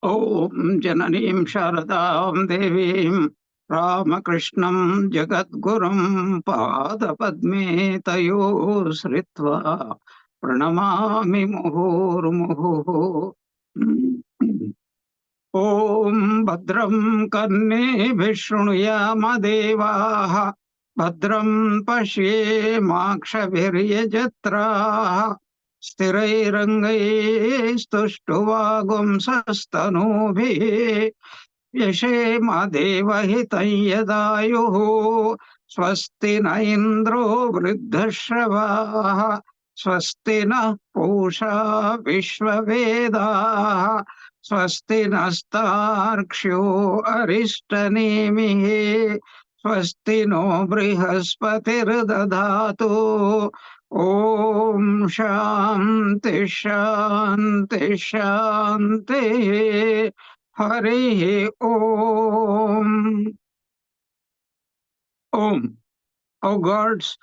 Om Jananim Sharadam Devim Ramakrishnan Jagadgurum Padapadme Tayo Sritva Pranamami Muhurmuhu. Om Bhadram Karne Vishnuyama Devaha Bhadram Pashye Makshaviryajatraha Sthirairangai Stuštuvagum Sastanubhi Yashema Devahitam Yadayuhu Swasti na Indro Vriddhashravah Swasti na Pusha Vishvavedah Swasti nastarksho arishtanimitih Swasti no brihaspatirdadatu Om Shanti Shanti Shanti Hari Om. Om. O gods,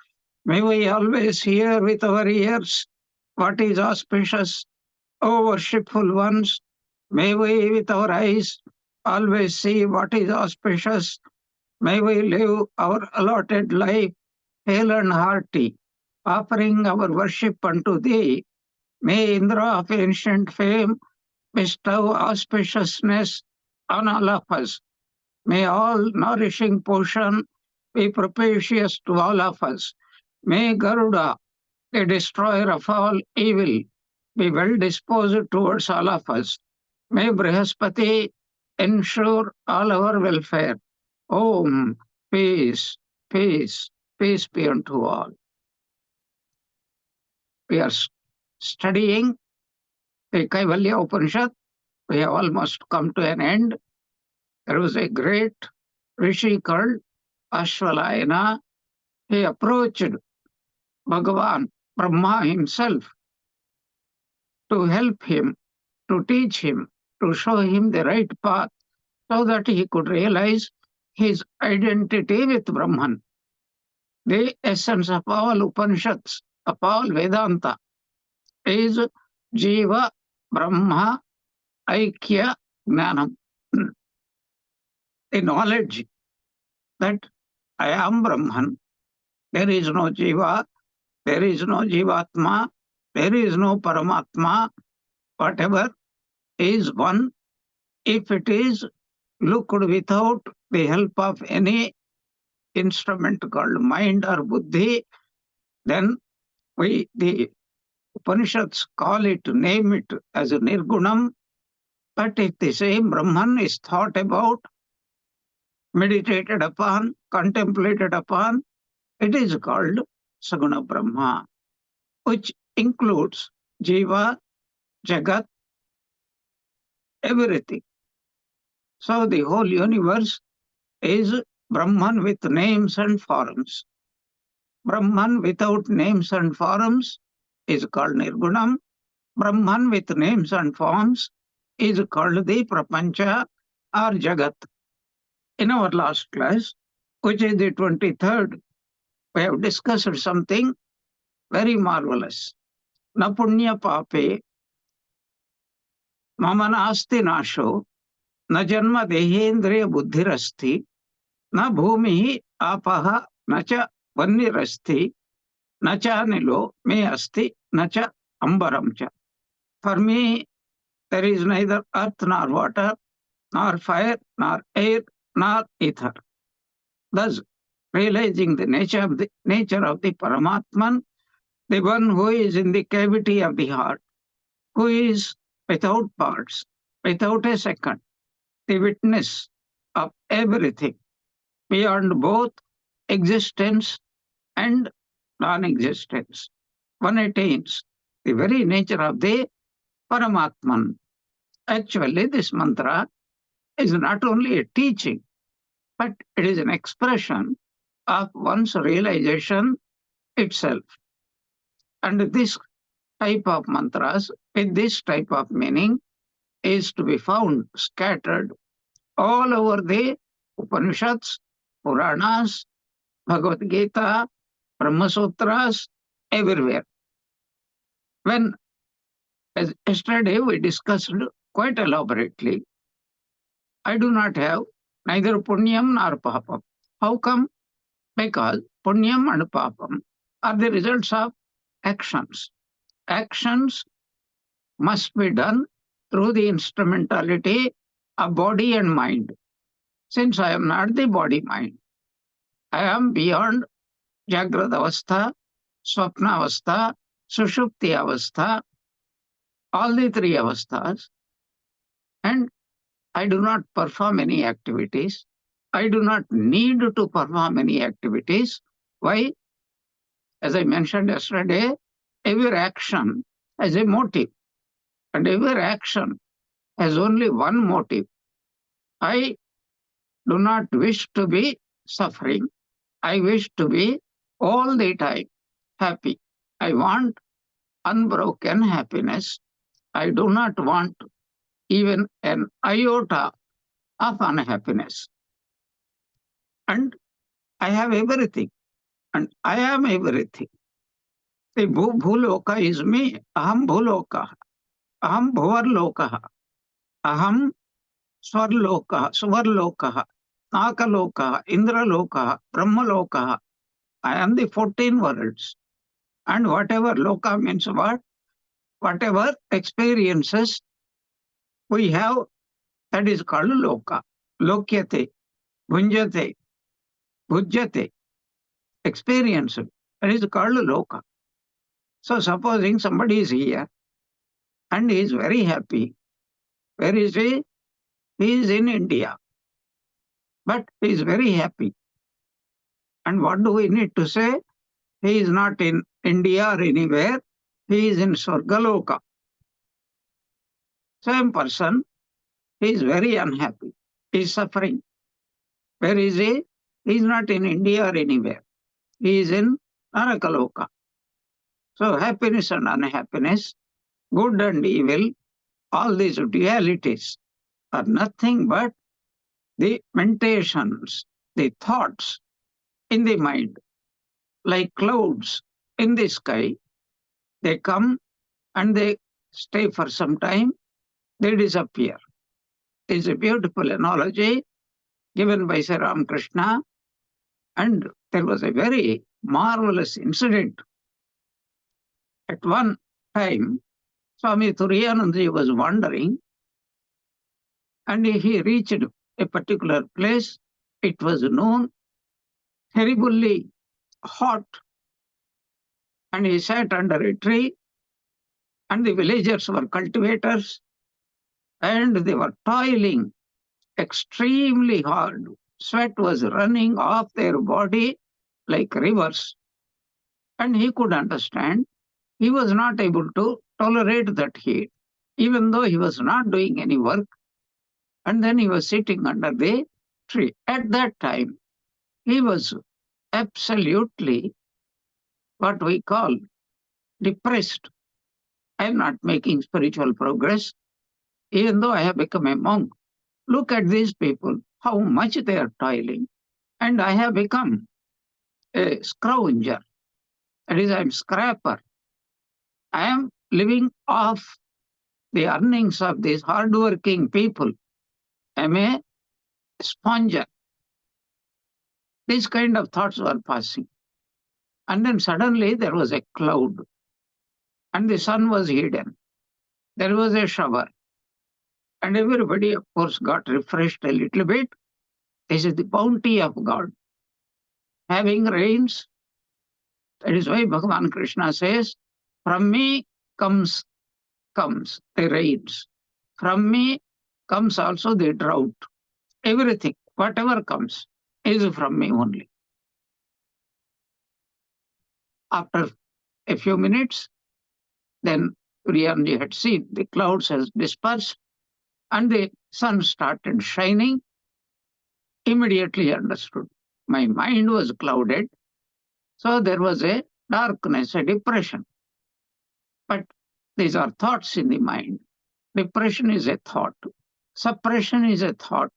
may we always hear with our ears what is auspicious. O worshipful ones, may we with our eyes always see what is auspicious. May we live our allotted life hale and hearty, offering our worship unto thee. May Indra of ancient fame bestow auspiciousness on all of us. May all nourishing portion be propitious to all of us. May Garuda, the destroyer of all evil, be well disposed towards all of us. May Brihaspati ensure all our welfare. Om, peace, peace, peace be unto all. We are studying the Kaivalya Upanishad. We have almost come to an end. There was a great rishi called Ashvalayana. He approached Bhagavan, Brahma himself, to help him, to teach him, to show him the right path, so that he could realize his identity with Brahman. The essence of all Upanishads, of all Vedanta, is Jiva Brahma Aikya Gnanam. The knowledge that I am Brahman, there is no Jiva, there is no Jivatma, there is no Paramatma, whatever is one. If it is looked without the help of any instrument called mind or buddhi, then the Upanishads call it, name it as a Nirgunam. But if the same Brahman is thought about, meditated upon, contemplated upon, it is called Saguna Brahma, which includes Jiva, Jagat, everything. So the whole universe is Brahman with names and forms. Brahman without names and forms is called Nirgunam. Brahman with names and forms is called the Prapancha or Jagat. In our last class, which is the 23rd, we have discussed something very marvelous. Na punya pape, mama nasti nasho, na janma dehendriya buddhirasti, na bhumihi apaha, na cha vannirasti, na cha nilo me asti, na cha ambaram cha. For me, there is neither earth nor water, nor fire, nor air, nor ether. Thus, realizing the nature of the Paramatman, the one who is in the cavity of the heart, who is without parts, without a second, the witness of everything, beyond both existence and non-existence. One attains the very nature of the Paramatman. Actually, this mantra is not only a teaching, but it is an expression of one's realization itself. And this type of mantras, with this type of meaning, is to be found scattered all over the Upanishads, Puranas, Bhagavad Gita, Brahma Sutras, everywhere. When, as yesterday, we discussed quite elaborately, I do not have neither punyam nor papam. How come? Because punyam and papam are the results of actions. Actions must be done through the instrumentality of body and mind. Since I am not the body mind, I am beyond Jagrata Avastha, Swapna Avastha, Sushupti Avastha, all the three avasthas, and I do not perform any activities. I do not need to perform any activities. Why? As I mentioned yesterday, every action has a motive, and every action has only one motive. I do not wish to be suffering. I wish to be all the time happy. I want unbroken happiness. I do not want even an iota of unhappiness. And I have everything. And I am everything. The Bhuloka is me. Aham Bhuloka. Aham Bhuvarloka. Aham Swarloka. Suvarloka. Nakaloka. Indraloka. Brahmaloka. I am the 14 worlds. And whatever loka means what? Whatever experiences we have, that is called loka. Lokyate. Bhunjate. Bhujyate. Experience. That is called loka. So supposing somebody is here and he is very happy. Where is he? He is in India. But he is very happy. And what do we need to say? He is not in India or anywhere. He is in Swargaloka. Same person, he is very unhappy. He is suffering. Where is he? He is not in India or anywhere. He is in Narakaloka. So happiness and unhappiness, good and evil, all these dualities are nothing but the mentations, the thoughts in the mind, like clouds in the sky. They come and they stay for some time, they disappear. It's a beautiful analogy given by Sri Ramakrishna, and there was a very marvelous incident. At one time, Swami Turiyanandaji was wandering, and he reached a particular place. It was noon, terribly hot, and he sat under a tree, and the villagers were cultivators, and they were toiling extremely hard. Sweat was running off their body like rivers, and he could understand. He was not able to tolerate that heat, even though he was not doing any work. And then he was sitting under the tree. At that time, he was absolutely what we call depressed. I am not making spiritual progress, even though I have become a monk. Look at these people, how much they are toiling. And I have become a scrounger. That is, I am scrapper. I am living off the earnings of these hardworking people. I am a sponger. These kind of thoughts were passing. And then suddenly there was a cloud, and the sun was hidden. There was a shower, and everybody, of course, got refreshed a little bit. This is the bounty of God. Having rains, that is why Bhagavan Krishna says, from me comes the rains. From me comes also the drought. Everything, whatever comes, is from me only. After a few minutes, then Turiyanji had seen the clouds has dispersed and the sun started shining. Immediately understood. My mind was clouded, so there was a darkness, a depression. But these are thoughts in the mind. Depression is a thought. Suppression is a thought.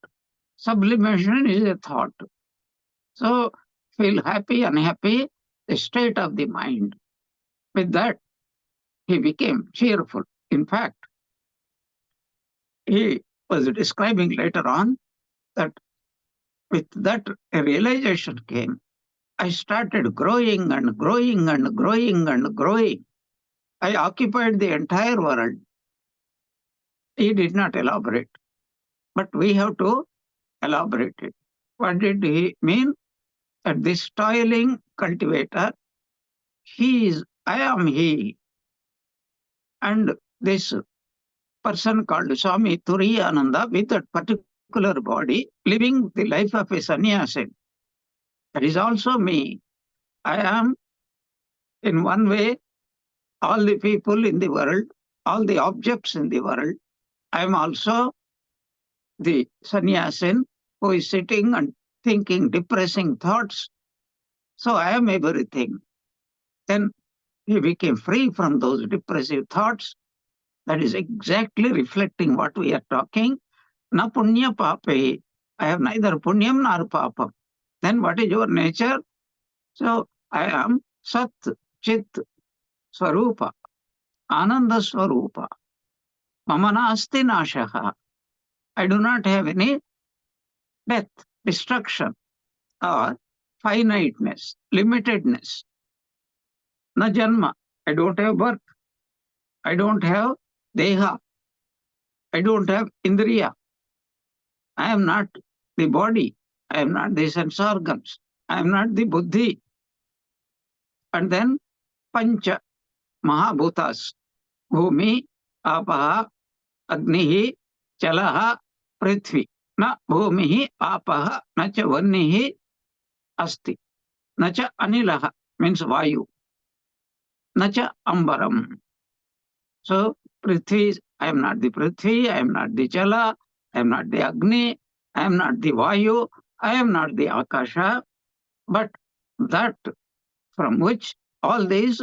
Sublimation is a thought. So feel happy, unhappy, the state of the mind. With that, he became cheerful. In fact, he was describing later on that with that a realization came. I started growing and growing and growing and growing. I occupied the entire world. He did not elaborate, but we have to elaborate it. What did he mean? That this toiling cultivator, he is, I am he. And this person called Swami Turiyananda with that particular body, living the life of a sannyasi. That is also me. I am, in one way, all the people in the world, all the objects in the world. I am also the sannyasin who is sitting and thinking depressing thoughts. So I am everything. Then he became free from those depressive thoughts. That is exactly reflecting what we are talking. Na punya pape. I have neither punyam nor papam. Then what is your nature? So I am Sat, Chit, Swarupa, Ananda Swarupa. Mama nasti nashaha. I do not have any death, destruction, or finiteness, limitedness. Na janma. I don't have birth. I don't have deha. I don't have indriya. I am not the body. I am not the sense organs. I am not the buddhi. And then pancha mahabhutas. Bhumi, apaha, agnihi, chalaha, prithvi. Na bhumihi, apaha, na cha vannihi asti. Na cha anilaha, means vayu. Na cha ambaram. So Prithvi, I am not the Prithvi, I am not the Jala, I am not the Agni, I am not the Vayu, I am not the Akasha, but that from which all these,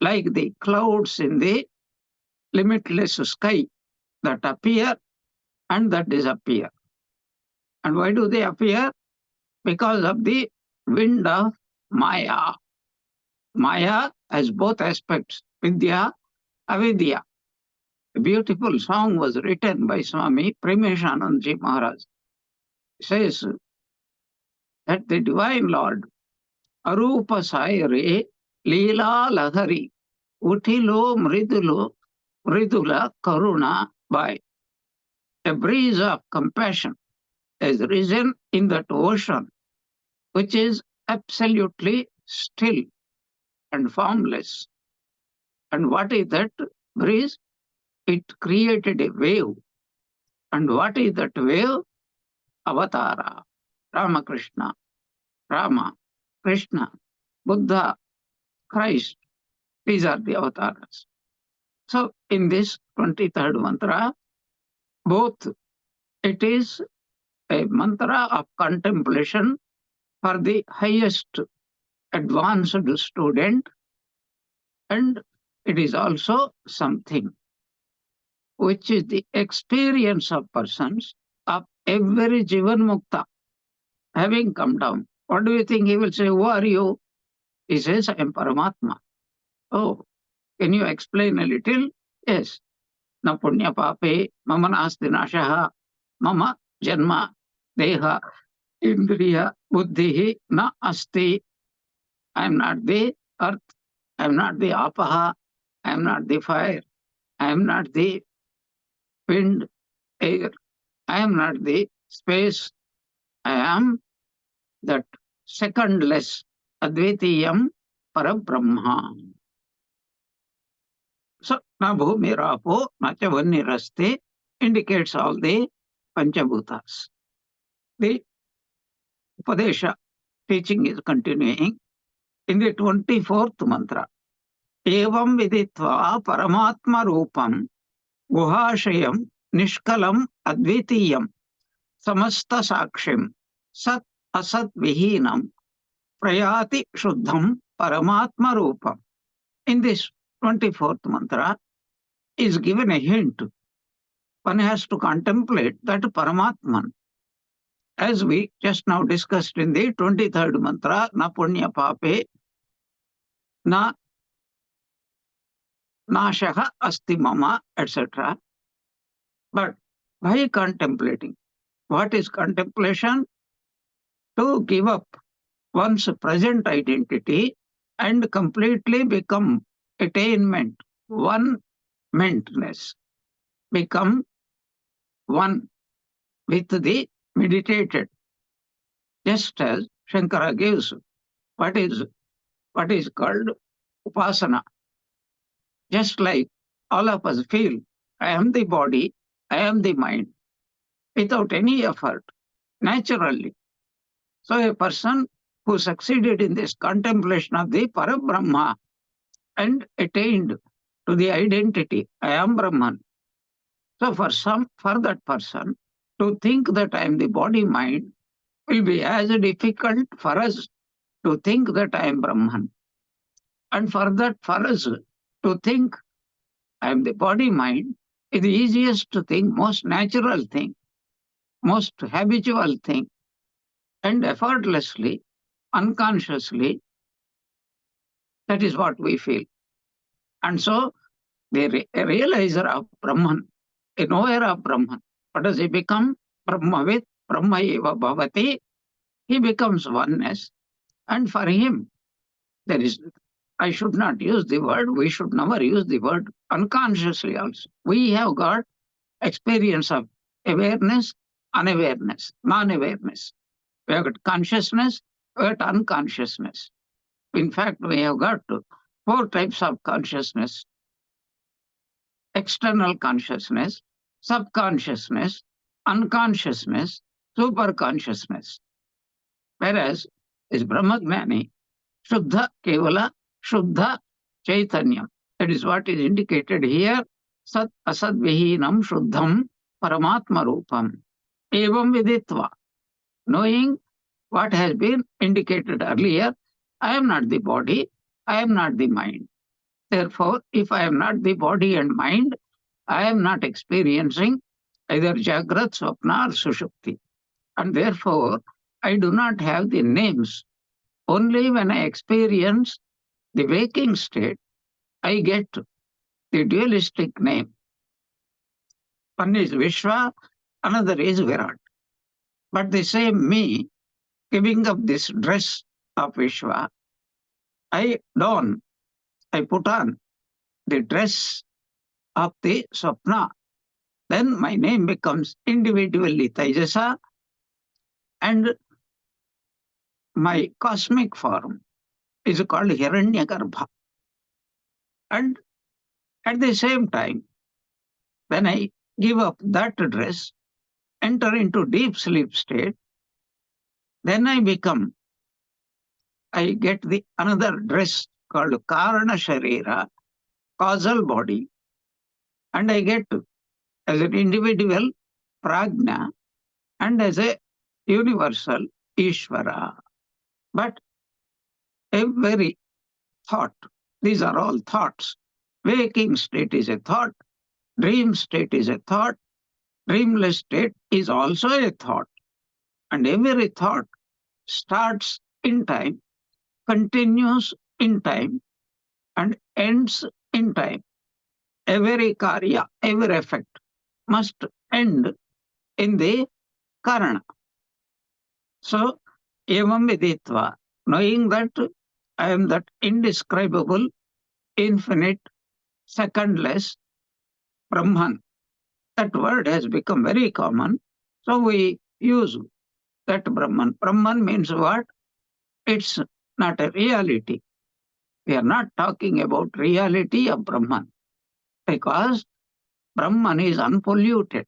like the clouds in the limitless sky, that appear and that disappear. And why do they appear? Because of the wind of Maya. Maya has both aspects, Vidya, Avidya. A beautiful song was written by Swami Dayatmanandaji Maharaj. It says that the Divine Lord, Arupa Sayare, Leela Lahari, Utilo Mridula Karuna by a breeze of compassion has risen in that ocean, which is absolutely still and formless. And what is that breeze? It created a wave. And what is that wave? Avatara, Ramakrishna, Rama, Krishna, Buddha, Christ. These are the avatars. So in this 23rd mantra, both it is a mantra of contemplation for the highest advanced student, and it is also something which is the experience of persons of every Jivan Mukta having come down. What do you think he will say? Who are you? He says, I am Paramatma. Oh, can you explain a little? Yes. Na punya pape, mama nasti nashaha, mama janma, deha, indriya, buddhi, na asti. I am not the earth. I am not the apaha. I am not the fire. I am not the wind, air. I am not the space. I am that secondless Advaitiyam Parabrahma. So, na bhumi rapo, na cha vanniraste indicates all the Panchabhutas. The Upadesha teaching is continuing in the 24th mantra. Evam viditva paramatma rupam guhashayam nishkalam advitiyam samasta sakshim sat asat vihinam prayati shuddham paramatma rupam. In this 24th mantra is given a hint. One has to contemplate that Paramatman. As we just now discussed in the 23rd mantra, na punya pape, na nashaha asti mama, etc. But by contemplating. What is contemplation? To give up one's present identity and completely become attainment, one-mentness, become one with the meditated, just as Shankara gives what is called upasana. Just like all of us feel, I am the body, I am the mind, without any effort, naturally. So a person who succeeded in this contemplation of the Parabrahma and attained to the identity, I am Brahman. So for that person to think that I am the body mind will be as difficult for us to think that I am Brahman. And for us to think I am the body mind is the easiest thing, most natural thing, most habitual thing, and effortlessly, unconsciously, that is what we feel. And so the realizer of Brahman, a knower of Brahman, what does he become? Brahmavid, Brahma eva bhavati. He becomes oneness. And for him, there is, I should not use the word, we should never use the word unconsciously also. We have got experience of awareness, unawareness, non-awareness. We have got consciousness, we have got unconsciousness. In fact, we have got 4 types of consciousness: external consciousness, subconsciousness, unconsciousness, superconsciousness. Whereas is Brahmagnani, Shuddha Kevala, Shuddha Chaitanyam. That is what is indicated here. Sat Asad Vihinam Shuddham Paramatma Rupam. Evam Viditva. Knowing what has been indicated earlier, I am not the body, I am not the mind. Therefore, if I am not the body and mind, I am not experiencing either Jagrat, Swapna, or Sushupti. And therefore, I do not have the names. Only when I experience the waking state, I get the dualistic name. One is Vishwa, another is Virat. But the same me, giving up this dress of Vishwa, I put on the dress of the Swapna. Then my name becomes individually Taijasa, and my cosmic form is called Hiranyagarbha. And at the same time, when I give up that dress, enter into deep sleep state, then I get the another dress called Karana Sharira, causal body, and I get as an individual Prajna and as a universal Ishvara. But every thought, these are all thoughts. Waking state is a thought, dream state is a thought, dreamless state is also a thought. And every thought starts in time, continues in time, and ends in time. Every karya, every effect must end in the karana. So, evam viditva, knowing that I am that indescribable, infinite, secondless Brahman. That word has become very common. So we use that Brahman. Brahman means what? It's not a reality. We are not talking about reality of Brahman, because Brahman is unpolluted.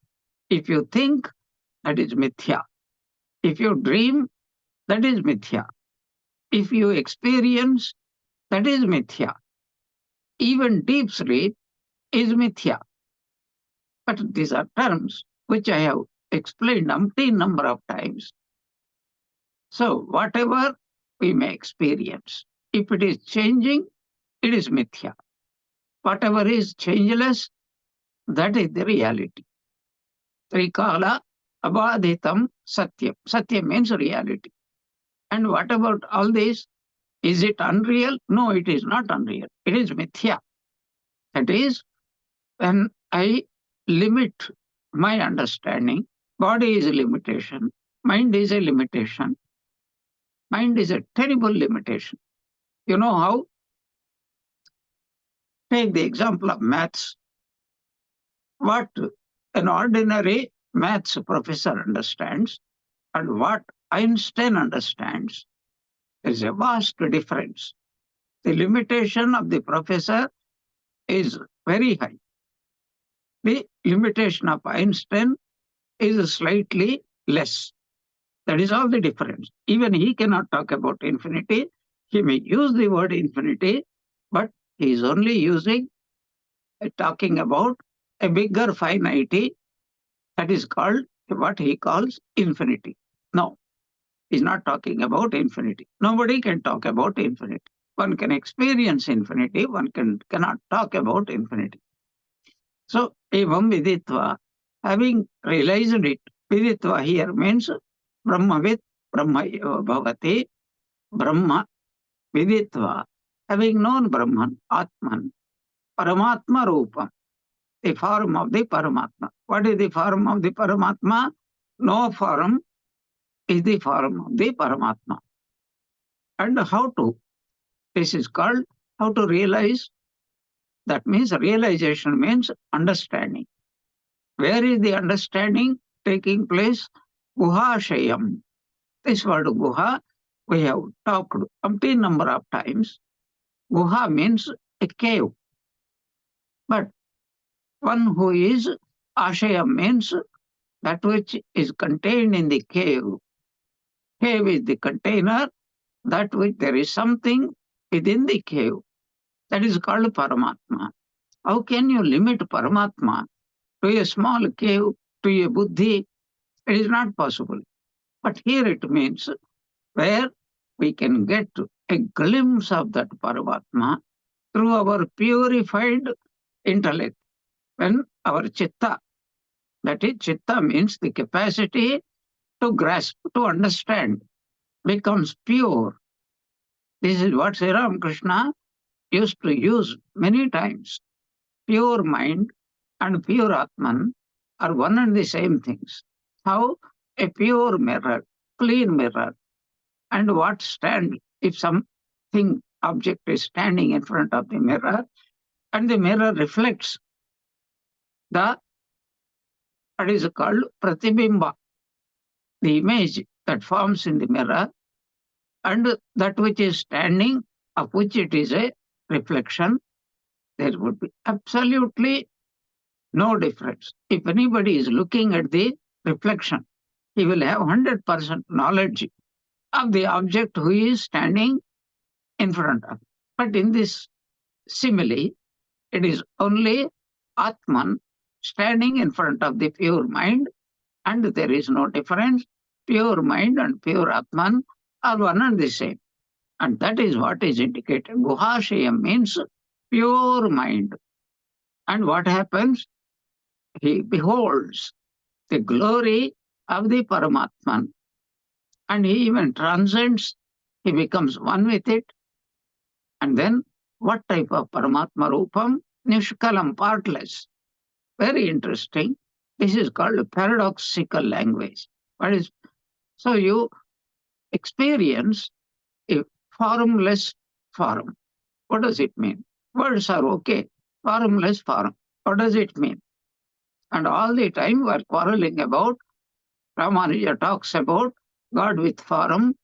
If you think, that is mithya. If you dream, that is mithya. If you experience, that is mithya. Even deep sleep is mithya. But these are terms which I have explained umpteen number of times. So whatever we may experience, if it is changing, it is mithya. Whatever is changeless, that is the reality. Trikala abadhitam satyam. Satyam means reality. And what about all this? Is it unreal? No, it is not unreal. It is mithya. That is, when I limit my understanding, body is a limitation, mind is a limitation, mind is a terrible limitation. You know how? Take the example of maths. What an ordinary maths professor understands and what Einstein understands, there is a vast difference. The limitation of the professor is very high. The limitation of Einstein is slightly less. That is all the difference. Even he cannot talk about infinity. He may use the word infinity, but he is only talking about a bigger finity that is called what he calls infinity. No, he's not talking about infinity. Nobody can talk about infinity. One can experience infinity, cannot talk about infinity. So, evam viditva, having realized it, viditva here means brahmavid, brahma bhavati, brahma viditva, having known Brahman, Atman, Paramatma Rupam, the form of the Paramatma. What is the form of the Paramatma? No form is the form of the Paramatma. And how to? This is called how to realize. That means realization means understanding. Where is the understanding taking place? Guhashayam. This word Guha, we have talked umpteen number of times. Guha means a cave. But one who is Ashayam means that which is contained in the cave. Cave is the container, that which there is something within the cave. That is called Paramatma. How can you limit Paramatma to a small cave, to a buddhi? It is not possible. But here it means where we can get a glimpse of that Paramatma through our purified intellect. When our chitta, that is, chitta means the capacity to grasp, to understand, becomes pure. This is what Sri Ramakrishna used to use many times. Pure mind and pure Atman are one and the same things. How? A pure mirror, clean mirror. And what stand if something, object is standing in front of the mirror and the mirror reflects the, what is called pratibimba, the image that forms in the mirror, and that which is standing, of which it is a reflection, there would be absolutely no difference. If anybody is looking at the reflection, he will have 100% knowledge of the object who is standing in front of. But in this simile, it is only Atman standing in front of the pure mind, and there is no difference. Pure mind and pure Atman are one and the same. And that is what is indicated. Guhashayam means pure mind. And what happens? He beholds the glory of the Paramatman. And he even transcends, he becomes one with it. And then what type of Paramatma Rupam? Nishkalam, partless. Very interesting. This is called a paradoxical language. What is, so you experience a formless form. What does it mean? Words are okay. Formless form. What does it mean? And all the time we are quarreling about, Ramanuja talks about God with form,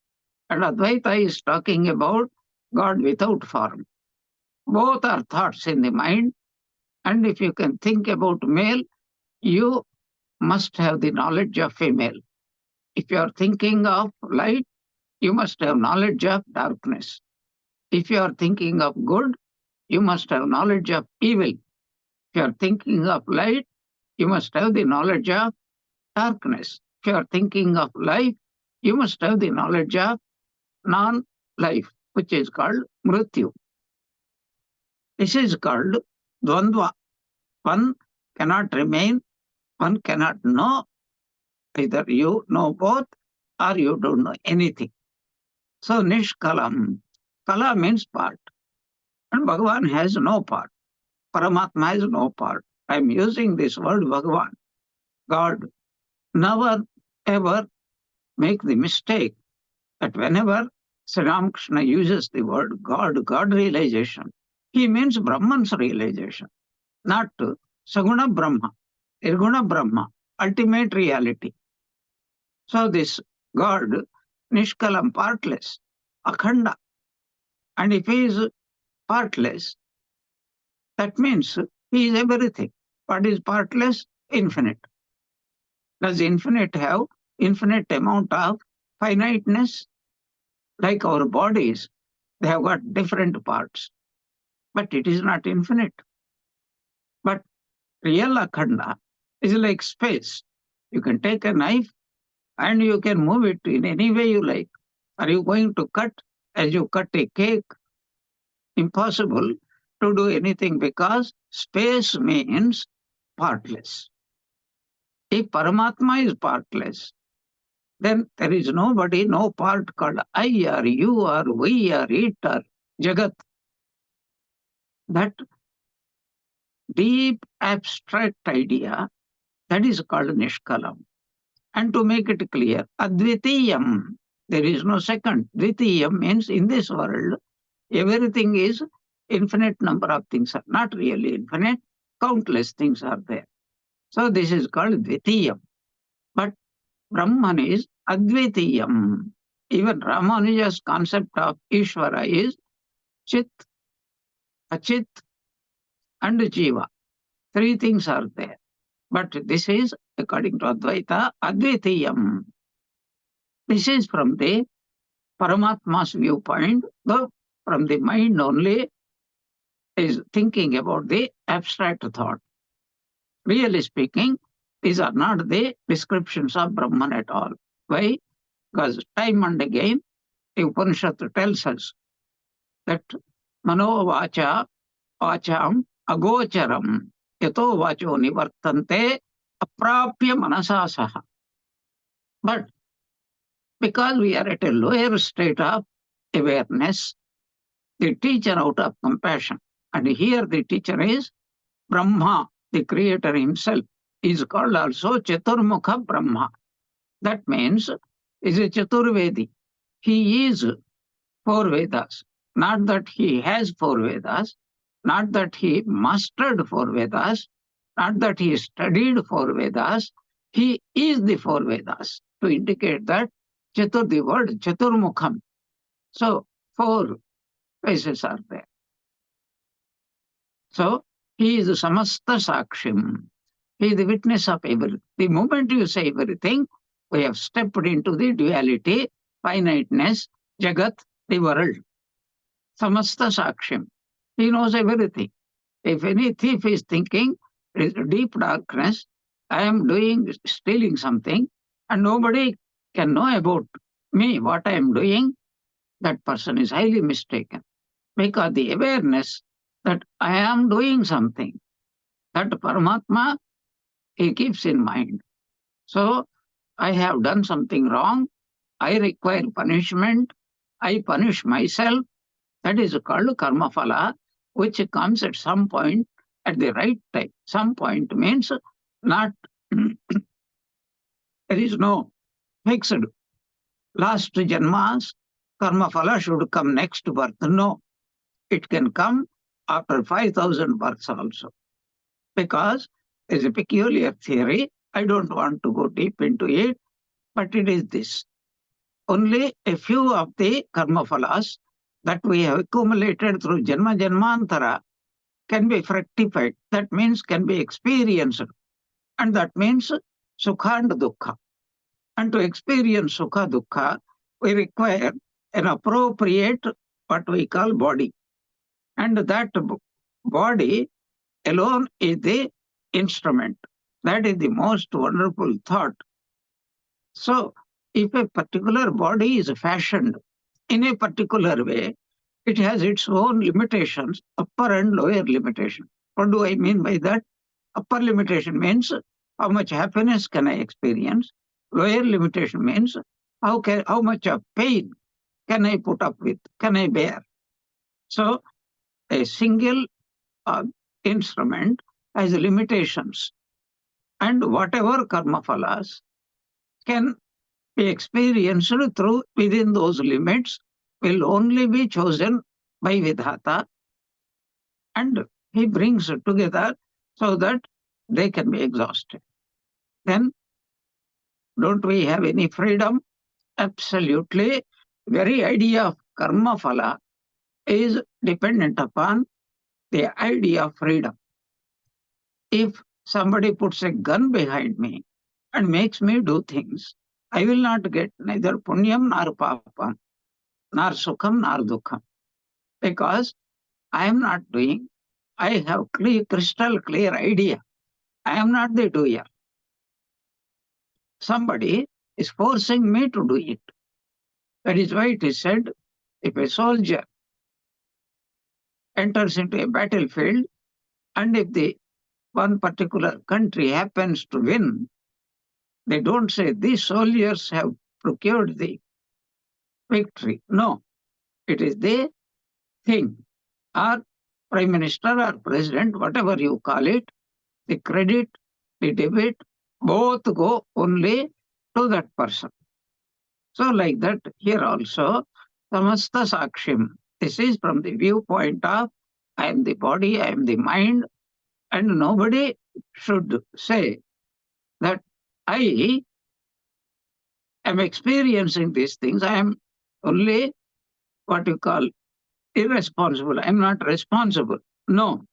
and Advaita is talking about God without form. Both are thoughts in the mind, and if you can think about male, you must have the knowledge of female. If you are thinking of light, you must have knowledge of darkness. If you are thinking of good, you must have knowledge of evil. If you are thinking of light, you must have the knowledge of darkness. If you are thinking of life, you must have the knowledge of non-life, which is called mrityu. This is called dvandva. One cannot remain, one cannot know. Either you know both or you don't know anything. So nishkalam. Kala means part. And Bhagavan has no part. Paramatma has no part. I am using this word Bhagavan. God. Never ever make the mistake that whenever Sri Ramakrishna uses the word God, God realization, he means Brahman's realization, not Saguna Brahma, Nirguna Brahma, ultimate reality. So this God, Nishkalam, partless, Akhanda, and if he is partless, that means he is everything. What is partless? Infinite. Does infinite have infinite amount of finiteness? Like our bodies, they have got different parts, but it is not infinite. But real Akhanda is like space. You can take a knife and you can move it in any way you like. Are you going to cut as you cut a cake? Impossible to do anything because space means partless. If Paramatma is partless, then there is nobody, no part called I or you or we or it or Jagat. That deep abstract idea, that is called Nishkalam. And to make it clear, Advitiyam, there is no second. Dvitiyam means in this world, everything is infinite number of things are not really infinite, countless things are there. So this is called Dvitiyam. But Brahman is Advitiyam. Even Ramanuja's concept of Ishvara is Chit, Achit, and Jiva. Three things are there. But this is, according to Advaita, Advitiyam. This is from the Paramatma's viewpoint, though from the mind only is thinking about the abstract thought. Really speaking, these are not the descriptions of Brahman at all. Why? Because time and again, the Upanishad tells us that Mano Vacha Vacham Agocharam Yato Vacho Nivartante Aprapya Manasasaha. But because we are at a lower state of awareness, the teacher out of compassion, and here the teacher is Brahma, the creator himself, is called also Chaturmukha Brahma. That means is a Chaturvedi. He is four Vedas. Not that he has four Vedas, not that he mastered four Vedas, not that he studied four Vedas. He is the four Vedas to indicate that Chatur, the word Chaturmukham. So four faces are there. So he is the Samasta Sakshim. He is the witness of everything. The moment you say everything, we have stepped into the duality, finiteness, Jagat, the world. Samasta Sakshim. He knows everything. If any thief is thinking, there is deep darkness, I am stealing something, and nobody can know about me, what I am doing, that person is highly mistaken. Because the awareness that I am doing something, that Paramatma, he keeps in mind. So I have done something wrong, I require punishment, I punish myself. That is called karma phala, which comes at some point at the right time. Some point means not, there is no fixed last janmas, karma phala should come next birth. No, it can come after 5,000 births also. Because it's a peculiar theory. I don't want to go deep into it, but it is this. Only a few of the karma phalas that we have accumulated through janma janmantara can be fructified. That means can be experienced. And that means sukha and dukkha. And to experience sukha dukkha, we require an appropriate, what we call body. And that body alone is the instrument. That is the most wonderful thought. So, if a particular body is fashioned in a particular way, it has its own limitations, upper and lower limitation. What do I mean by that? Upper limitation means how much happiness can I experience? Lower limitation means how much of pain can I put up with, can I bear? So, a single instrument has limitations. And whatever karma phalas can be experienced through within those limits will only be chosen by Vidhata, and he brings it together so that they can be exhausted. Then, don't we have any freedom? Absolutely. Very idea of karma phala is dependent upon the idea of freedom. If somebody puts a gun behind me and makes me do things, I will not get neither punyam nor papam, nor sukham nor dukkham, because I am not doing. I have crystal clear idea. I am not the doer. Somebody is forcing me to do it. That is why it is said, if a soldier enters into a battlefield, and if the one particular country happens to win, they don't say these soldiers have procured the victory. No, it is the thing. Or prime minister or president, whatever you call it, the credit, the debit, both go only to that person. So like that, here also, samasta sakshim. This is from the viewpoint of I am the body, I am the mind, and nobody should say that I am experiencing these things. I am only what you call irresponsible. I am not responsible. No,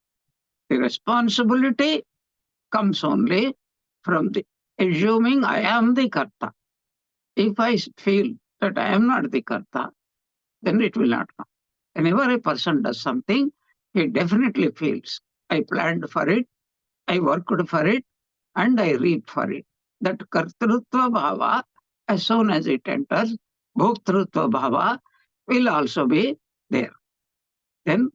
the responsibility comes only from the assuming I am the karta. If I feel that I am not the karta, then it will not come. Whenever a person does something, he definitely feels I planned for it, I worked for it, and I reap for it. That kartrutva bhava, as soon as it enters, bhoktrutva bhava will also be there. Then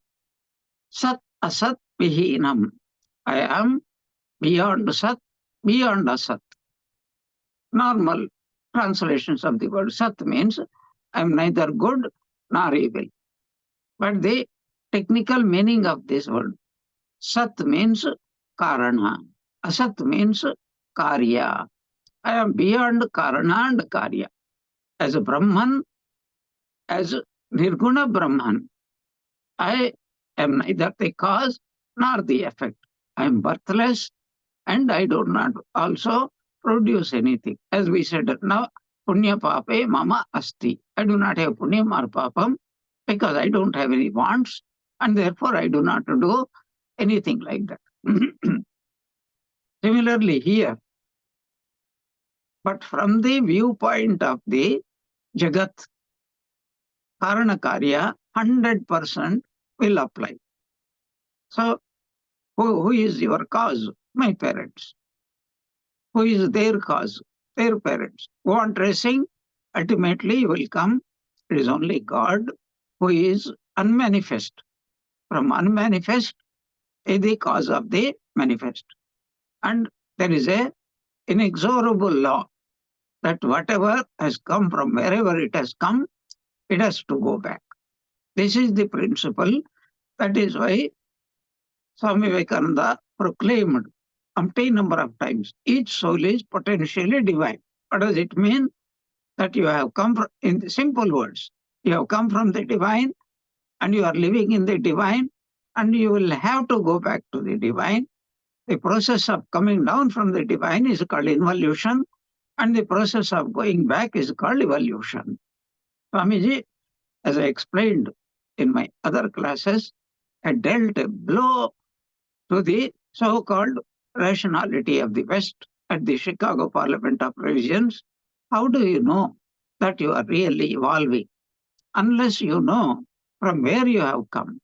sat asat vihinam. I am beyond sat, beyond asat. Normal translations of the word sat means I am neither good nor evil. But the technical meaning of this word sat means karana. Asat means karya. I am beyond karana and karya. As a Brahman, as Nirguna Brahman, I am neither the cause nor the effect. I am birthless and I do not also produce anything. As we said, now punya pape mama asti. I do not have punyam or papam because I don't have any wants, and therefore I do not do anything like that. Similarly here, but from the viewpoint of the Jagat, Karana Karya, 100% will apply. So, who is your cause? My parents. Who is their cause? Their parents. Want racing? Ultimately, you will come. It is only God who is unmanifest. From unmanifest is the cause of the manifest. And there is a inexorable law that whatever has come from wherever it has come, it has to go back. This is the principle. That is why Swami Vivekananda proclaimed umpteen number of times, each soul is potentially divine. What does it mean? That you have come from, in the simple words, you have come from the divine and you are living in the divine and you will have to go back to the divine. The process of coming down from the divine is called involution, and the process of going back is called evolution. Swamiji, as I explained in my other classes, had dealt a blow to the so-called rationality of the West at the Chicago Parliament of Revisions. How do you know that you are really evolving? Unless you know from where you have come,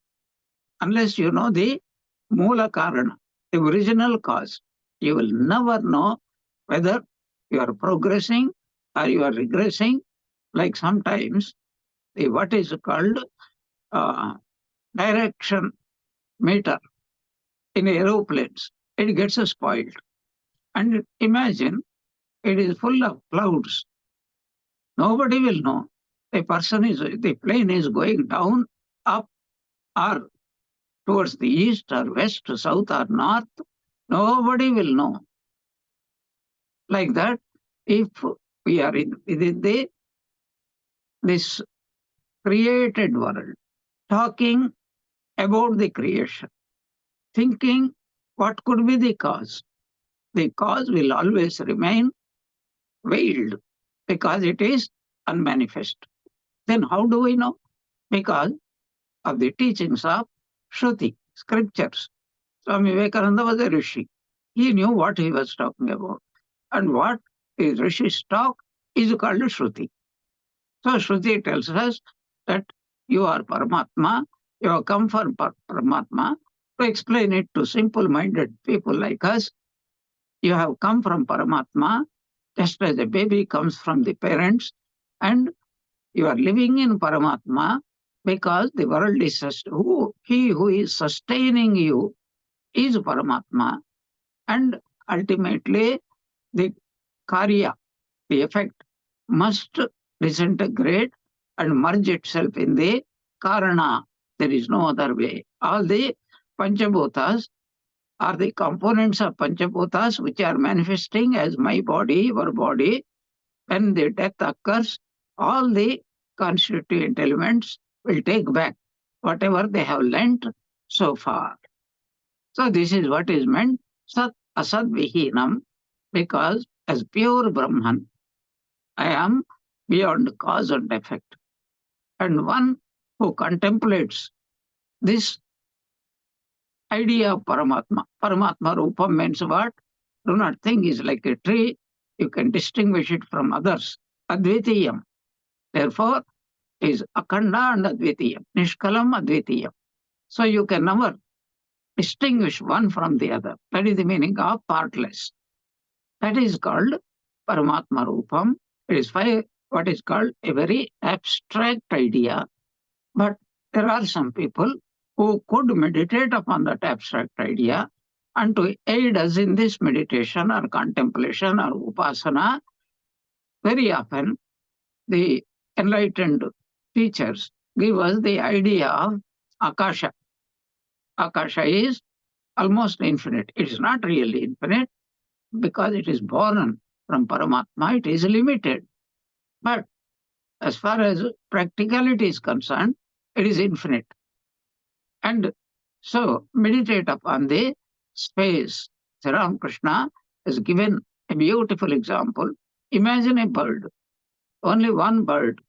unless you know the Mula Karana, the original cause, you will never know whether you are progressing or you are regressing. Like sometimes the what is called direction meter in aeroplanes, it gets spoiled. And imagine it is full of clouds. Nobody will know the plane is going down, up, or towards the east or west, south or north. Nobody will know. Like that, if we are within this created world, talking about the creation, thinking what could be the cause will always remain veiled because it is unmanifest. Then how do we know? Because of the teachings of Shruti, scriptures. Swami Vivekananda was a rishi. He knew what he was talking about. And what is rishi's talk is called Shruti. So Shruti tells us that you are Paramatma, you have come from Paramatma. To explain it to simple-minded people like us, you have come from Paramatma, just as a baby comes from the parents, and you are living in Paramatma because the world is he who is sustaining you is Paramatma, and ultimately the karya, the effect, must disintegrate and merge itself in the karana. There is no other way. All the panchabhutas are the components of panchabhutas which are manifesting as my body, your body. When the death occurs, all the constituent elements will take back whatever they have lent so far. So this is what is meant sat asad vihinam, because as pure Brahman, I am beyond cause and effect. And one who contemplates this idea of Paramatma, Paramatma Rupam means what? Do not think is like a tree, you can distinguish it from others. Advitiyam. Therefore, is Akhanda and Advitiyam, Nishkalam Advitiyam. So you can never distinguish one from the other. That is the meaning of partless. That is called Paramatma Rupam. It is what is called a very abstract idea. But there are some people who could meditate upon that abstract idea, and to aid us in this meditation or contemplation or upasana, very often the enlightened teachers give us the idea of Akasha. Akasha is almost infinite. It is not really infinite because it is born from Paramatma, it is limited. But as far as practicality is concerned, it is infinite. And so meditate upon the space. Sri Ramakrishna has given a beautiful example. Imagine a bird, only one bird,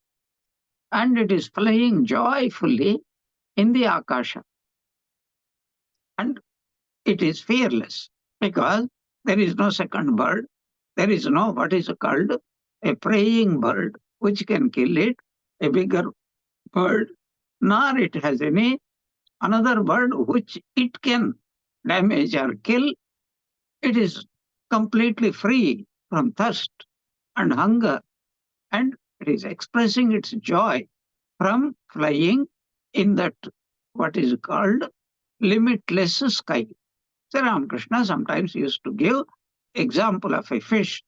and it is flying joyfully in the Akasha. And it is fearless because there is no second bird. There is no what is called a preying bird which can kill it, a bigger bird, nor it has any another bird which it can damage or kill. It is completely free from thirst and hunger, and it is expressing its joy from flying in that what is called limitless sky. Sri Ramakrishna sometimes used to give example of a fish,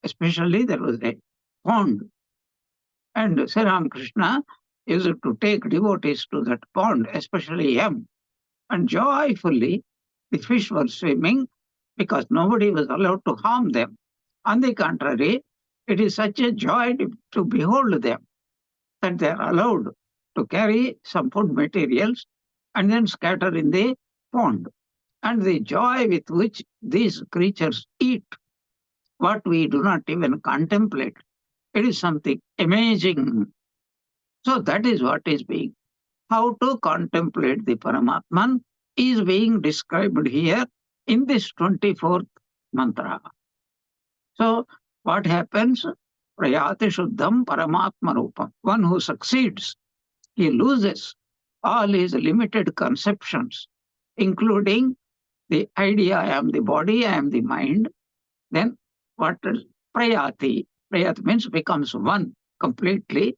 especially there was a pond, and Sri Ramakrishna used to take devotees to that pond, especially him, and joyfully the fish were swimming because nobody was allowed to harm them. On the contrary, it is such a joy to behold them that they are allowed to carry some food materials and then scatter in the pond. And the joy with which these creatures eat what we do not even contemplate, it is something amazing. So that is what is being. How to contemplate the Paramatman is being described here in this 24th mantra. So what happens? Prayati Shuddham Paramatma Rupam. One who succeeds, he loses all his limited conceptions, including the idea I am the body, I am the mind. Then what is Prayati? Prayati means becomes one completely.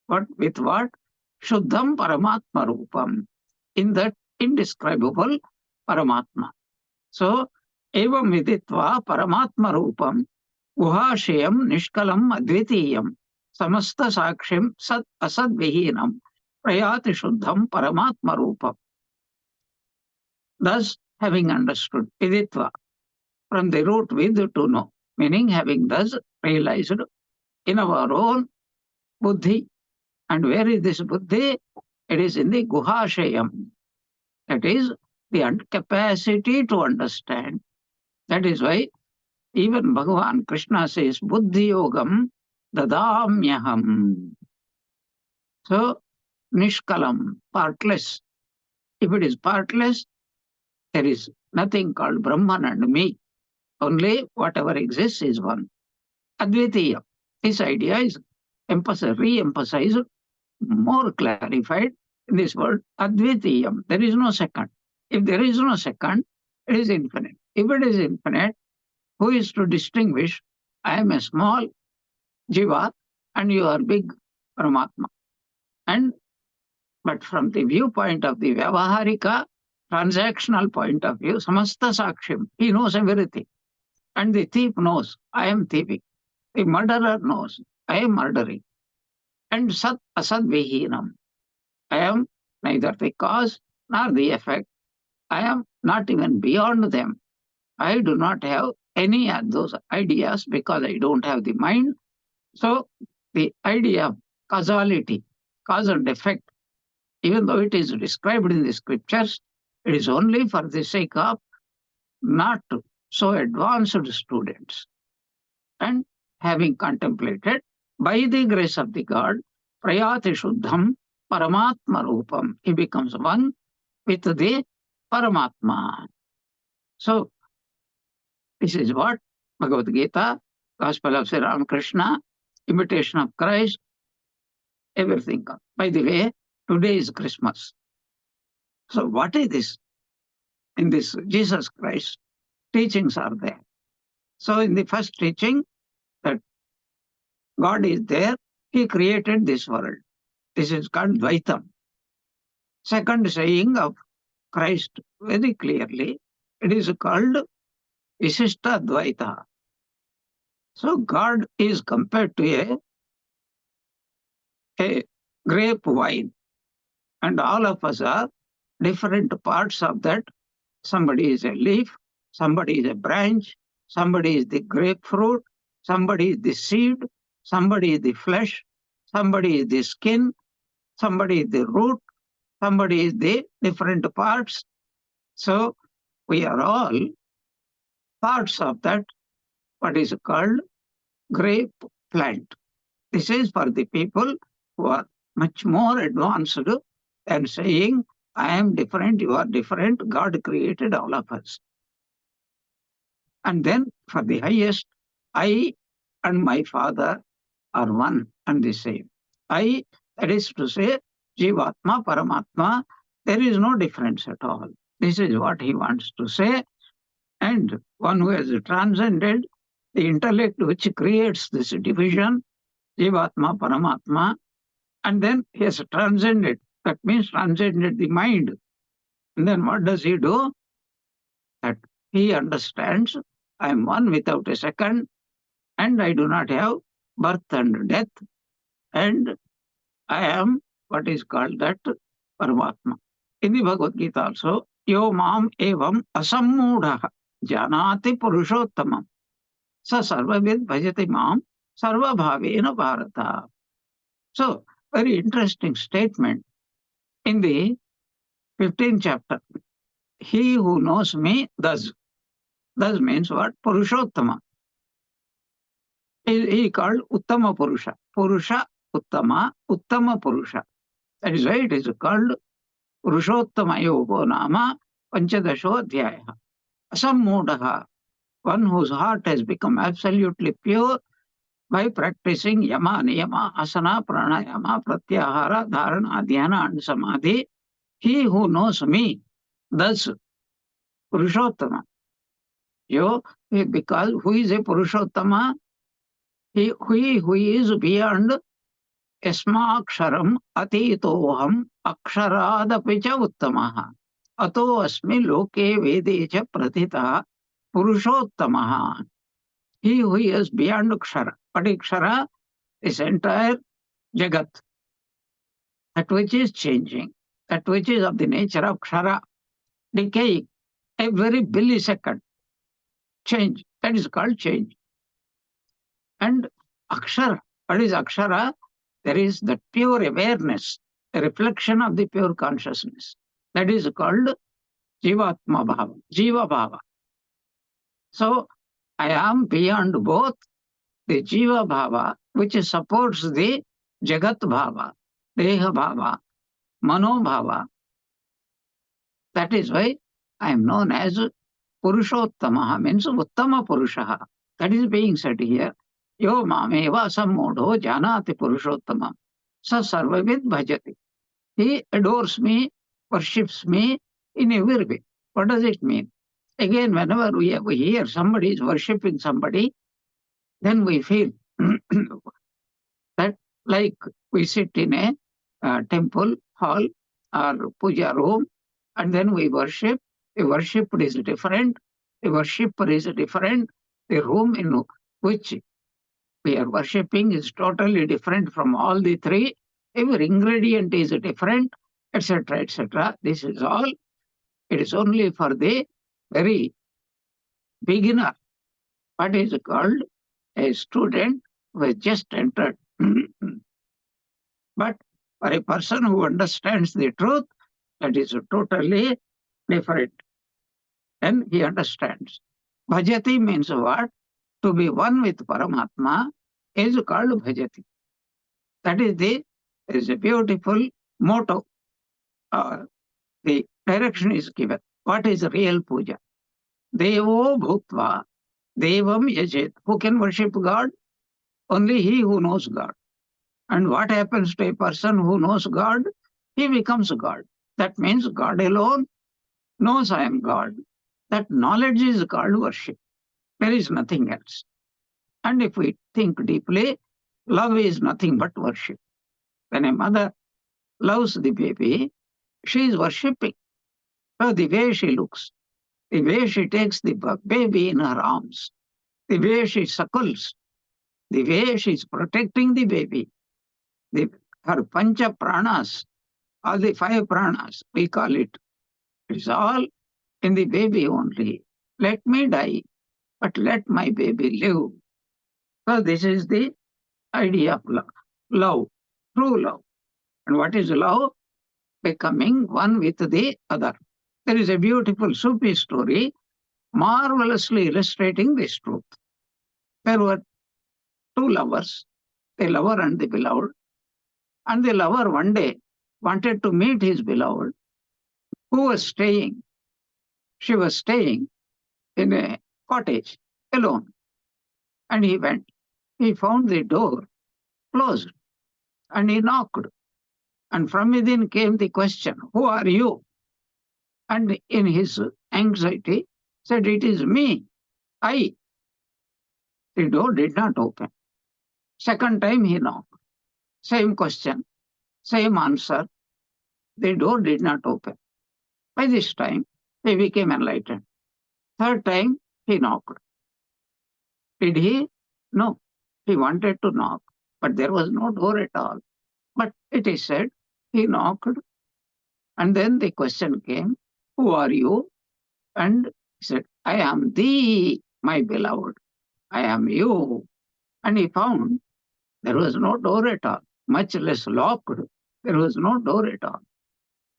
But with what? Shuddham Paramatma Rupam. In that indescribable Paramatma. So, evam viditva Paramatma Rupam Guhashayam Nishkalam Advitiyam Samasta Sakshim Sat Asad Vihinam Prayati Shuddham Paramatma Rupam. Thus, having understood viditva, from the root with to know, meaning having thus realized in our own buddhi. And where is this buddhi? It is in the guhashayam. That is the capacity to understand. That is why even Bhagavan Krishna says, Buddhi Yogam Dadamyaham. So, Nishkalam, partless. If it is partless, there is nothing called Brahman and me. Only whatever exists is one. Advitiya. This idea is re-emphasized, more clarified in this word Advitiyam. There is no second. If there is no second, it is infinite. If it is infinite, who is to distinguish? I am a small jiva and you are big Paramatma. But from the viewpoint of the Vyavaharika, transactional point of view, Samasta Sakshim, he knows everything. And the thief knows, I am thieving. The murderer knows, I am murdering. And Sat Asad Vihinam, I am neither the cause nor the effect. I am not even beyond them. I do not have any of those ideas because I don't have the mind. So the idea of causality, cause and effect, even though it is described in the scriptures, it is only for the sake of not so advanced students. And having contemplated, by the grace of the God, Prayati Shuddham Paramatma Rupam, he becomes one with the Paramatma. So, this is what Bhagavad Gita, Gospel of Sri Ramakrishna, imitation of Christ, everything. By the way, today is Christmas. So what is this? In this Jesus Christ, teachings are there. So in the first teaching, that God is there, he created this world. This is called Dvaitam. Second saying of Christ, very clearly, it is called Visishta Dvaita. So God is compared to a grape wine. And all of us are different parts of that. Somebody is a leaf, somebody is a branch, somebody is the grapefruit, somebody is the seed, somebody is the flesh, somebody is the skin, somebody is the root, somebody is the different parts. So we are all parts of that, what is called grape plant. This is for the people who are much more advanced than saying, I am different, you are different, God created all of us. And then for the highest, I and my Father are one and the same. I, that is to say, Jivatma, Paramatma, there is no difference at all. This is what he wants to say. And one who has transcended the intellect which creates this division, Jivatma, Paramatma, and then he has transcended. That means transcended the mind. And then what does he do? That he understands, I am one without a second, and I do not have birth and death, and I am what is called that Paramatma. In the Bhagavad Gita also, Yo mam evam asammudha janati purushottamam sa sarvavid bhajati mam sarva bhavena bharata. So, very interesting statement in the 15th chapter. He who knows me does. Does means what? Purushottama. He called Uttama Purusha. Purusha Uttama, Uttama Purusha. That is why it is called Purushottama Yogo Nama Panchadasho Adhyaya. Asammudaha, one whose heart has become absolutely pure by practicing Yama, Niyama, Asana, Pranayama, Pratyahara, Dharana, Dhyana, and Samadhi. He who knows me, thus Purushottama. Because who is a Purushottama? He who is beyond Yasmaksharam atitoham aksharadapi cha uttamaha. Ato asmi loke vede cha pratita Purushottamaha. He who is beyond Kshara. What is Kshara? This entire Jagat. That which is changing. That which is of the nature of Kshara. Decaying. Every millisecond. Change. That is called change. And Akshara, what is Akshara? There is the pure awareness, a reflection of the pure consciousness. That is called Jivatma Bhava, Jiva Bhava. So I am beyond both the Jiva Bhava, which supports the Jagat Bhava, Deha Bhava, Mano Bhava. That is why I am known as Purushottama, means Uttama Purushaha. That is being said here. Yo mameva sammodho janati Purushottama. Sa sarvavid bhajati. He adores me, worships me in every way. What does it mean? Again, whenever we hear somebody is worshipping somebody, then we feel that like we sit in a temple hall or puja room, and then we worship. The worship is different. The worshipper is different. The room in which we are worshipping is totally different from all the three. Every ingredient is different, etc., etc. This is all. It is only for the very beginner. What is called a student who has just entered. But for a person who understands the truth, that is totally different. And he understands. Bhajati means what? To be one with Paramatma is called bhajati. That is a beautiful motto. The direction is given. What is real puja? Devo bhutva devam yajet. Who can worship God? Only he who knows God. And what happens to a person who knows God? He becomes God. That means God alone knows I am God. That knowledge is called worship. There is nothing else. And if we think deeply, love is nothing but worship. When a mother loves the baby, she is worshipping. So the way she looks, the way she takes the baby in her arms, the way she suckles, the way she is protecting the baby, her pancha pranas, all the five pranas, we call it. It's all in the baby only. Let me die, but let my baby live. So this is the idea of love. Love, true love. And what is love? Becoming one with the other. There is a beautiful Sufi story marvelously illustrating this truth. There were two lovers, the lover and the beloved. And the lover one day wanted to meet his beloved, who was staying. She was staying in a cottage alone. And he went. He found the door closed and he knocked. And from within came the question, who are you? And in his anxiety, said, it is me, I. The door did not open. Second time he knocked. Same question, same answer. The door did not open. By this time, he became enlightened. Third time, he knocked. Did he? No. He wanted to knock, but there was no door at all. But it is said, he knocked, and then the question came, who are you? And he said, I am thee, my beloved. I am you. And he found there was no door at all, much less locked. There was no door at all.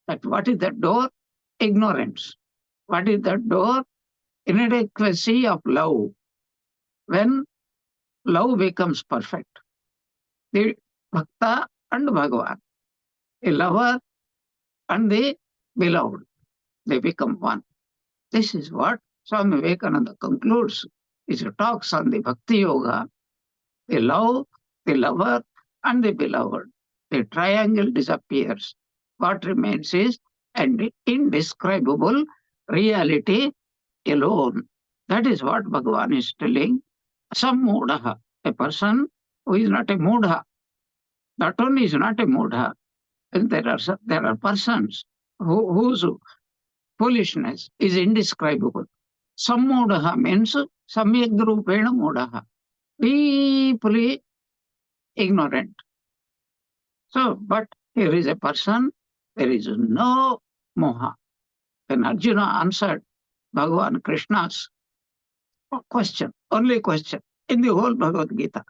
That what is that door? Ignorance. What is that door? Inadequacy of love. When love becomes perfect, the Bhakta and Bhagavan, the lover and the beloved, they become one. This is what Swami Vivekananda concludes his talks on the Bhakti Yoga. The love, the lover, and the beloved. The triangle disappears. What remains is an indescribable reality alone. That is what Bhagavan is telling. Sammodaha, a person who is not a mudha. Not only is not a mudha, there are persons whose foolishness is indescribable. Sammodaha means samyagrupena modaha, deeply ignorant. So, but here is a person, there is no moha. When Arjuna answered Bhagavan Krishna's question, only question, in the whole Bhagavad Gita.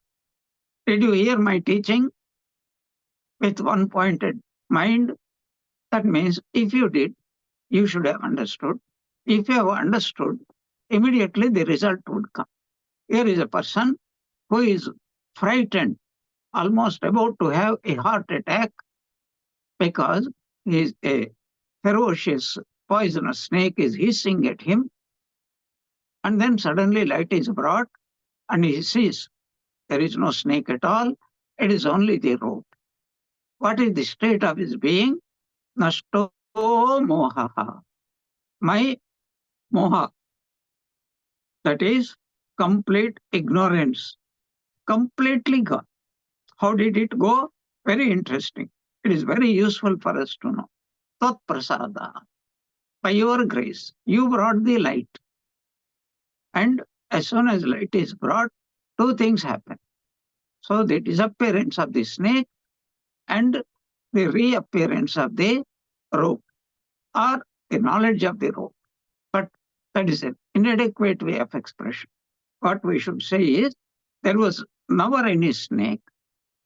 Did you hear my teaching with one pointed mind? That means if you did, you should have understood. If you have understood, immediately the result would come. Here is a person who is frightened, almost about to have a heart attack because he is a ferocious poisonous snake is hissing at him, and then suddenly light is brought and he sees there is no snake at all, it is only the rope. What is the state of his being? Nashto mohaha. My moha, that is complete ignorance, completely gone. How did it go? Very interesting. It is very useful for us to know. Tat prasada. By your grace, you brought the light. And as soon as light is brought, two things happen. So the disappearance of the snake and the reappearance of the rope, or the knowledge of the rope. But that is an inadequate way of expression. What we should say is, there was never any snake,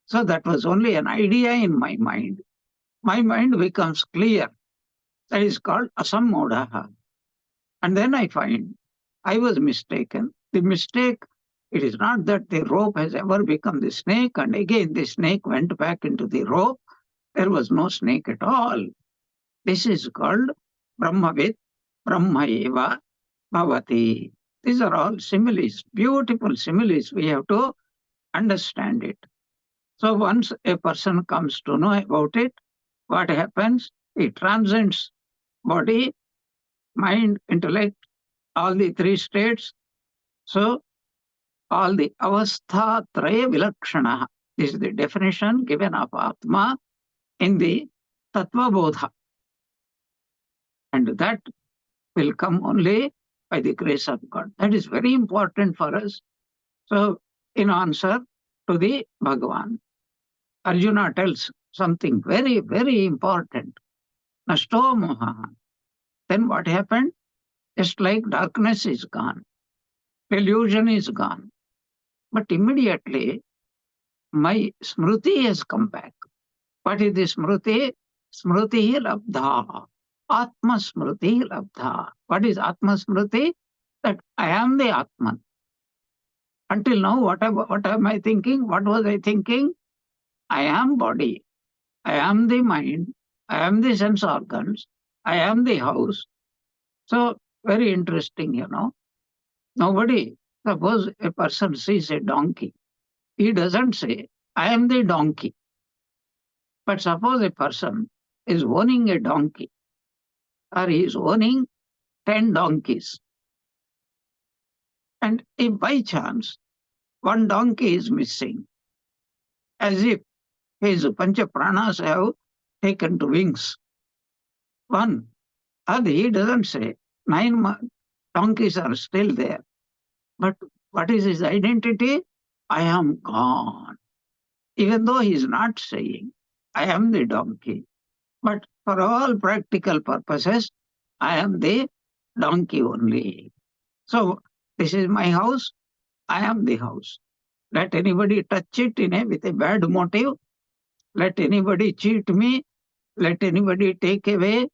so that was only an idea in my mind. My mind becomes clear. That is called asammodaha. And then I find I was mistaken. The mistake, it is not that the rope has ever become the snake, and again the snake went back into the rope. There was no snake at all. This is called Brahmavid, Brahma eva bhavati. These are all similes, beautiful similes. We have to understand it. So once a person comes to know about it, what happens? It transcends body, mind, intellect, all the three states. So all the avastha traya vilakshana is the definition given of Atma in the Tattva Bodha. And that will come only by the grace of God. That is very important for us. So in answer to the Bhagavan, Arjuna tells something very, very important. Nashto moha. Then what happened? Just like darkness is gone, illusion is gone. But immediately, my smriti has come back. What is the smriti? Smriti labdha. Atma smriti labdha. What is Atma smriti? That I am the Atman. Until now, what am I thinking? What was I thinking? I am body. I am the mind. I am the sense organs. I am the house. So, very interesting, Nobody, suppose a person sees a donkey. He doesn't say, I am the donkey. But suppose a person is owning a donkey, or he is owning 10 donkeys. And if by chance one donkey is missing, as if his pancha pranas have taken to wings, one, and he doesn't say, 9 donkeys are still there. But what is his identity? I am gone. Even though he is not saying, I am the donkey. But for all practical purposes, I am the donkey only. So this is my house. I am the house. Let anybody touch it with a bad motive. Let anybody cheat me. Let anybody take away.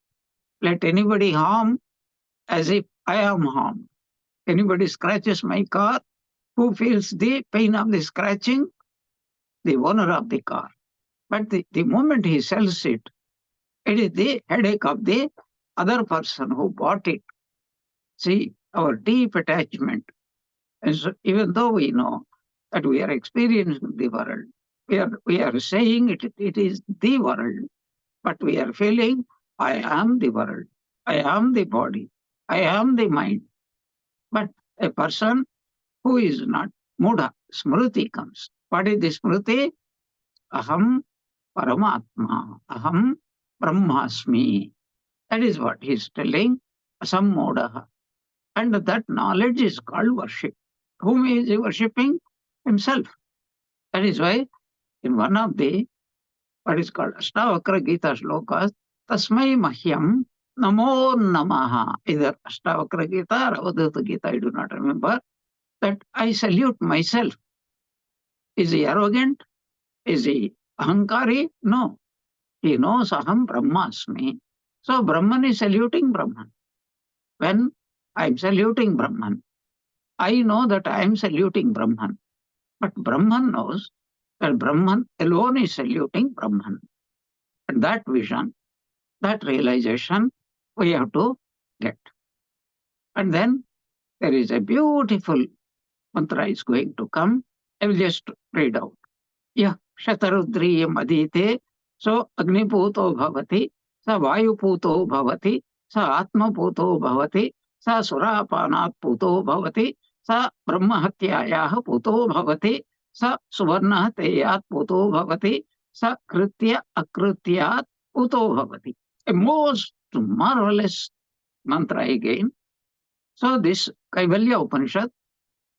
Let anybody harm as if I am harmed. Anybody scratches my car, who feels the pain of the scratching? The owner of the car. But the moment he sells it, it is the headache of the other person who bought it. See, our deep attachment. And so even though we know that we are experiencing the world, we are saying it is the world, but we are feeling, I am the world. I am the body. I am the mind. But a person who is not mudha, smriti comes. What is the smriti? Aham paramatma, aham brahmasmi. That is what he is telling, asammodaha. And that knowledge is called worship. Whom is he worshipping? Himself. That is why in one of the, what is called Ashtavakra Gita shlokas, Tasmai Mahyam Namo Namaha. Either Ashtavakra Gita or Avadhuta Gita, I do not remember. that I salute myself. Is he arrogant? Is he ahankari? No. He knows aham brahmasmi. So Brahman is saluting Brahman. When I am saluting Brahman, I know that I am saluting Brahman. But Brahman knows that Brahman alone is saluting Brahman. And that vision, that realization, we have to get. And then there is a beautiful mantra is going to come. I will just read out. Yah shatarudriyam adite, so agniputo bhavati, sa vayuputo bhavati, sa atmaputo bhavati, sa surapanat puto bhavati, sa brahmahatyayah puto bhavati, sa suvarnahateyat puto bhavati, sa kritya akrityat puto bhavati. A most marvelous mantra again. So this Kaivalya Upanishad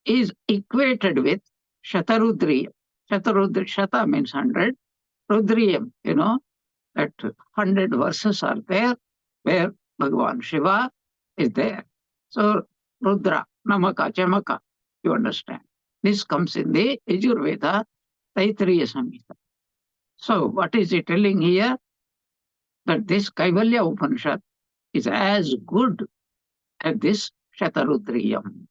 is equated with Shatarudriyam. Shata means 100. Rudriyam, that 100 verses are there where Bhagavan Shiva is there. So Rudra, Namaka, Chamaka, you understand. This comes in the Yajurveda Taittiriya Samhita. So what is he telling here? That this Kaivalya Upanishad is as good as this Shatarudriyam.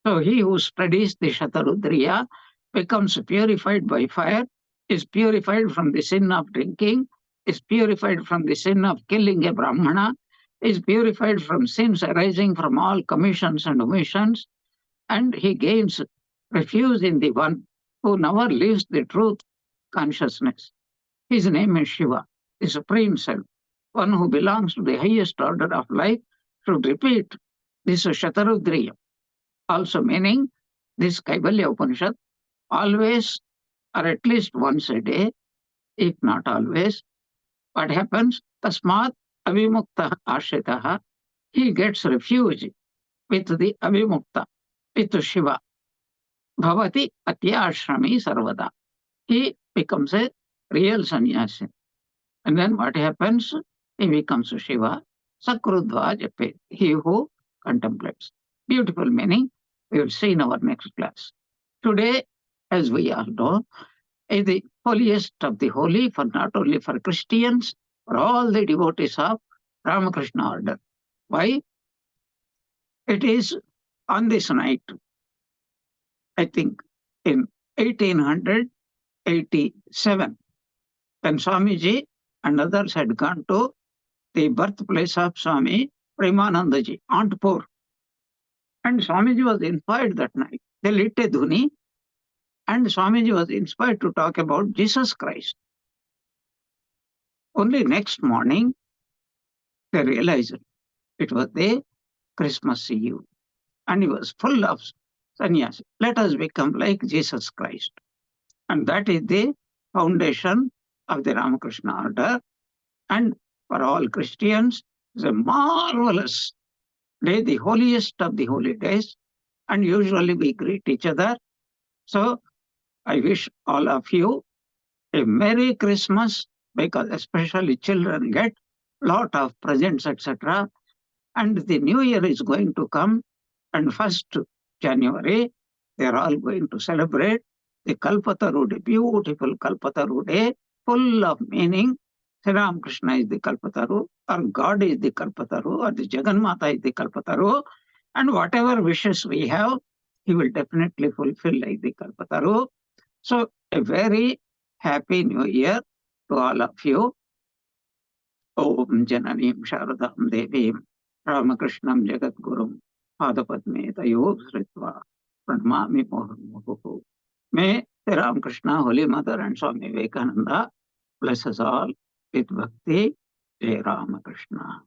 So he who studies the Shatarudriya becomes purified by fire, is purified from the sin of drinking, is purified from the sin of killing a Brahmana, is purified from sins arising from all commissions and omissions, and he gains refuge in the one who never leaves the truth consciousness. His name is Shiva, the Supreme Self. One who belongs to the highest order of life should repeat this Shatarudriya. Also meaning this Kaivalya Upanishad always or at least once a day, if not always. What happens? Tasmat avimukta ashritaha. He gets refuge with the avimukta, with Shiva. Bhavati atyashrami sarvada. He becomes a real sannyasi. And then what happens? He becomes Shiva. Sakrudva jape. He who contemplates. Beautiful meaning. We will see in our next class. Today, as we all know, is the holiest of the holy, for not only for Christians, for all the devotees of Ramakrishna order. Why? It is on this night, I think, in 1887, when Swamiji and others had gone to the birthplace of Swami Premanandaji, Antpur. And Swamiji was inspired that night. They lit a dhuni, and Swamiji was inspired to talk about Jesus Christ. Only next morning, they realized it was the Christmas Eve. And he was full of sannyas. Let us become like Jesus Christ. And that is the foundation of the Ramakrishna order. And for all Christians, it's a marvelous day, the holiest of the holy days. And usually we greet each other. So I wish all of you a Merry Christmas, because especially children get lot of presents, etc. And the new year is going to come, and 1st January, they are all going to celebrate the Kalpataru Day, beautiful Kalpataru Day, full of meaning. Sri Ramakrishna is the Kalpataru, or God is the Kalpataru, or the Jagannatha is the Kalpataru, and whatever wishes we have, he will definitely fulfill like the Kalpataru. So a very happy new year to all of you. Om Jananim Sharadam Devim Ramakrishnam Jagadgurum Padapadme Tayo Sritva Pranamami Mohamuhu. May Sri Ramakrishna, Holy Mother and Swami Vivekananda bless us all with bhakti. Jai Ramakrishna.